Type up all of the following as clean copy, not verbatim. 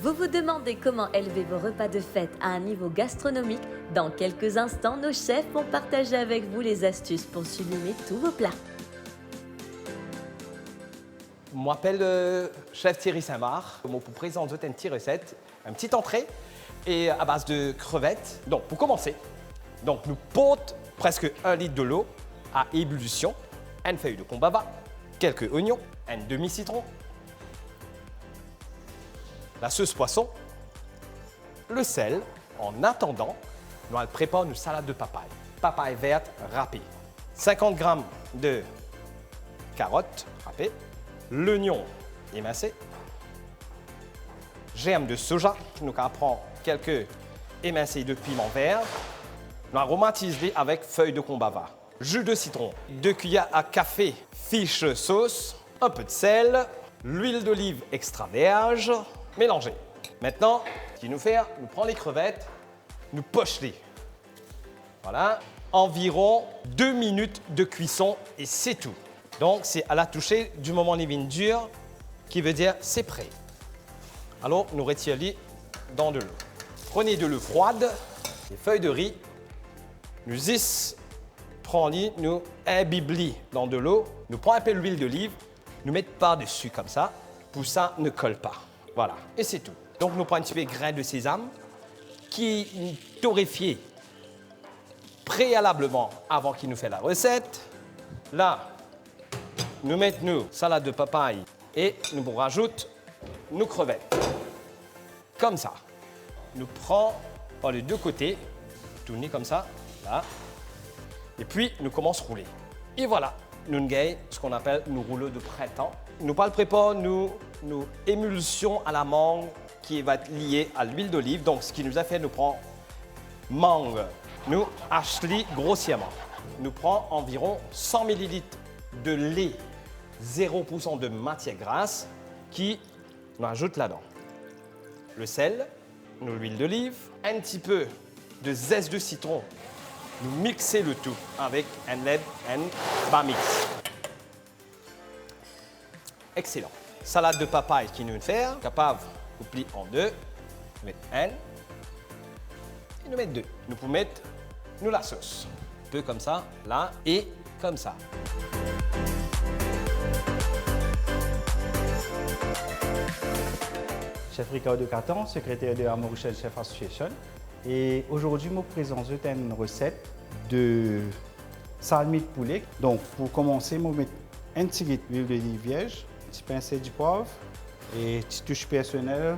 Vous vous demandez comment élever vos repas de fête à un niveau gastronomique? Dans quelques instants, nos chefs vont partager avec vous les astuces pour sublimer tous vos plats. Je m'appelle chef Thierry Saint-Marc. Je vous présente une petite recette, une petite entrée et à base de crevettes. Donc pour commencer, nous portons presque 1 litre de l'eau à ébullition, une feuille de combava, quelques oignons, un demi-citron, la sauce poisson, le sel. En attendant, nous préparons une salade de papaye. Papaye verte râpée. 50 g de carottes râpées, l'oignon émincé, germes de soja. Nous prenons quelques émincés de piment vert. Nous aromatisons avec feuilles de combava. Jus de citron, 2 cuillères à café fiche sauce, un peu de sel, l'huile d'olive extra vierge, mélangez. Maintenant, ce qu'il nous fait, nous prenons les crevettes, nous poche-les. Voilà, environ 2 minutes de cuisson et c'est tout. Donc, c'est à la toucher du moment où les vignes dures, qui veut dire c'est prêt. Alors, nous retirons-les dans de l'eau. Prenez de l'eau froide, les feuilles de riz, nous prenons-les, nous imbibons dans de l'eau, nous prenons un peu d'huile d'olive, nous mettons par-dessus comme ça, pour ça ne colle pas. Voilà, et c'est tout. Donc, nous prenons un petit peu de grains de sésame qui est torréfié préalablement avant qu'il nous fait la recette. Là, nous mettons nos salade de papaye et nous rajoutons nos crevettes. Comme ça. Nous prenons par les deux côtés, tourner comme ça, là. Et puis, nous commençons à rouler. Et voilà, nous gagnons ce qu'on appelle nos rouleaux de printemps. Nous préparons nos émulsions à la mangue qui va être liée à l'huile d'olive. Donc, ce qui nous a fait, nous prenons mangue, nous hachons grossièrement. Nous prenons environ 100 ml de lait, 0% de matière grasse, qui nous ajoute là-dedans. Le sel, l'huile d'olive, un petit peu de zeste de citron. Nous mixons le tout avec un lait, un bas mix. Excellent. Salade de papaye qui nous fait, capable de plier en deux. Nous mettons un et nous mettons deux. Nous pouvons mettre la sauce. Un peu comme ça, là et comme ça. Chef Ricardo Catan, secrétaire de la Mauritian Chef Association. Et aujourd'hui, je vous présente une recette de salmi de poulet. Donc, pour commencer, je vais mettre un petit litre d'huile d'olive vierge, un petit pincé de poivre et une petite touche personnelle,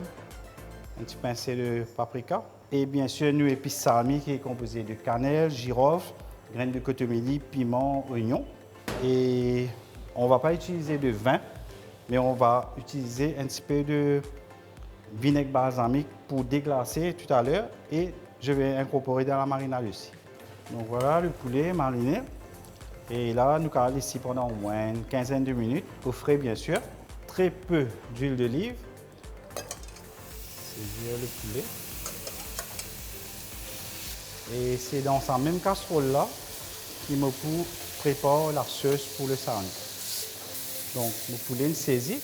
un petit pincé de paprika. Et bien sûr, nous épices salmi qui est composé de cannelle, girofle, graines de cotomili, piment, oignon. Et on ne va pas utiliser de vin, mais on va utiliser un petit peu de vinaigre balsamique pour déglacer tout à l'heure et je vais incorporer dans la marinade aussi. Donc voilà le poulet mariné. Et là, nous allons laisser pendant au moins une quinzaine de minutes, au frais bien sûr. Très peu d'huile d'olive. Saisir le poulet. Et c'est dans sa même casserole-là qu'il me prépare la sauce pour le salmi. Donc le poulet est saisi.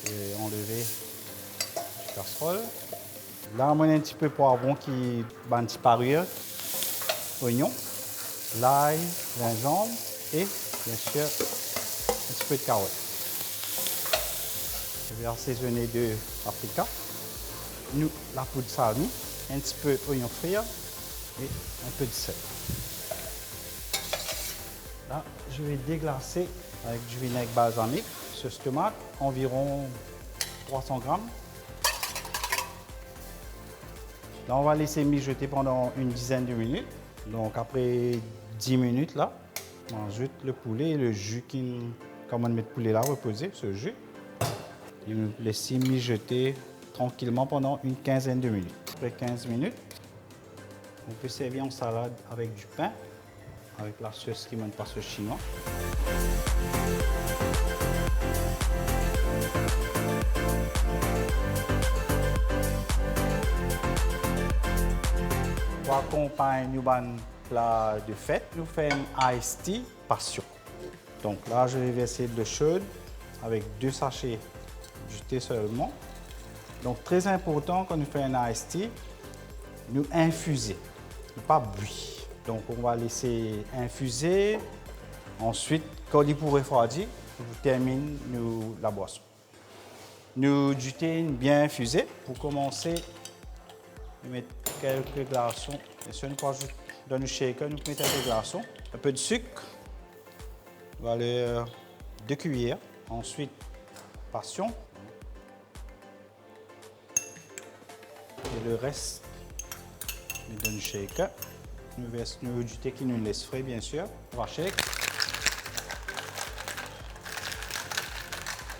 Je vais enlever la casserole. Là, on a un petit peu de poivron qui va un petit parure, oignon, l'ail, gingembre et bien sûr un petit peu de carotte. Je vais assaisonner de paprika, la poudre salmi, un petit peu d'oignon frit et un peu de sel. Là, je vais déglacer avec du vinaigre balsamique, sauce tomate, environ 300 g. Là, on va laisser mijoter pendant une dizaine de minutes. Donc, après 10 minutes, là, on ajoute le poulet et le jus comme on met le poulet là, reposer, ce jus. Et on laisse mijoter tranquillement pendant une quinzaine de minutes. Après 15 minutes, on peut servir en salade avec du pain, avec la sauce qui monte par ce chinois. Pour accompagner un plat de fête, nous faisons un iced tea passion. Donc là, je vais verser de l'eau chaude avec 2 sachets du thé seulement. Donc, très important quand nous faisons un iced tea, nous infuser, pas buire. Donc, on va laisser infuser. Ensuite, quand il pour refroidir, on termine la boisson. Nous du thé bien infusé. Pour commencer, nous mettons quelques glaçons. Bien sûr, nous pouvons dans le shaker, nous mettons quelques glaçons, un peu de sucre. Voilà, 2 cuillères. Ensuite, passion. Et le reste, nous donnons le shaker. Nous versons du thé qui nous laisse frais, bien sûr. On va shake.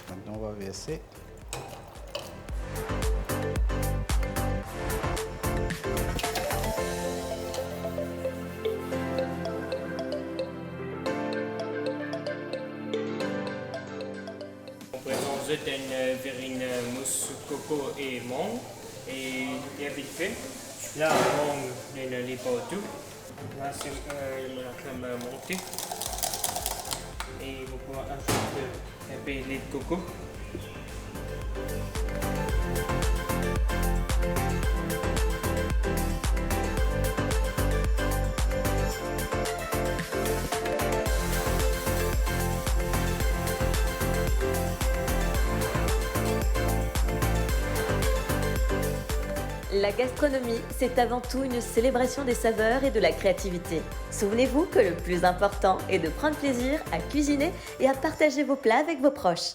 Maintenant, on va verser. On présente une verrine mousse coco et mangue et bien vite fait. Là, on ne lit pas tout. Là, c'est la crème montée. Et vous pouvez ajouter un peu de lait de coco. La gastronomie, c'est avant tout une célébration des saveurs et de la créativité. Souvenez-vous que le plus important est de prendre plaisir à cuisiner et à partager vos plats avec vos proches.